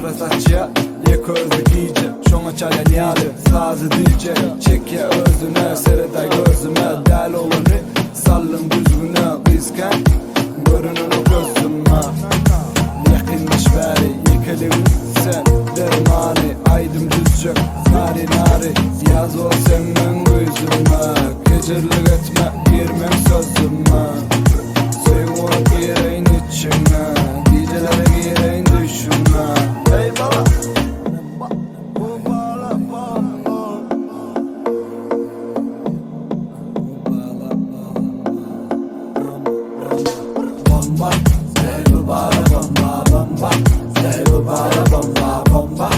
sıra saçya ye közü giyce şoňa çalan ýaly sazy diýje çekye özüne sereda gözüme däl olanı sallym düzgüne bizken görünen o gözüme yakınmış bäri yekeli sen dermany aydym düzjek nari nari yaz ol senden gözüme keçirlik etme girmem sözüme soýup gireýin içine dijelere gireýin düşünme ey baba bomba ey baba bomba bomba ey baba bomba bomba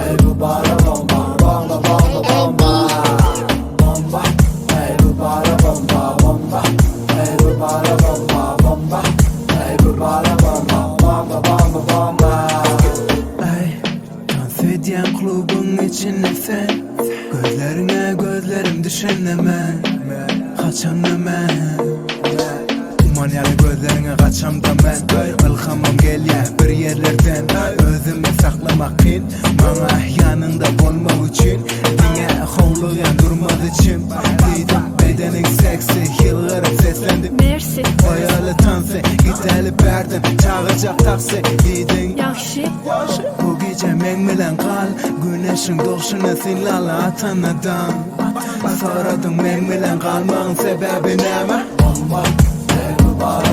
ey baba bomba bomba bomba bomba bomba ey baba bomba bomba ey baba bomba bomba ey baba bomba bomba bomba bomba Ay, dans edýän klubyň içinde sen gözlerine gözlerim düşenlemen kaçanlemen Umanyaly gözlerine kaçamda men Ilhamam gelýär bir yerlerden Özümni saklamak kyn Maňa ýanynda bolmak üçin Diňe howlugyan durmaz içim Diýdim bedening seksi ýylgyryp seslendim Merci. Oyaly tanse gitelip berdim Çağırjak taksi diýdiň Yaxşı. Bu gece men bilen kal Güneşin doğuşuna sinlala atanadan Soradım men bilen kalmağın sebebi näme bomba ey baba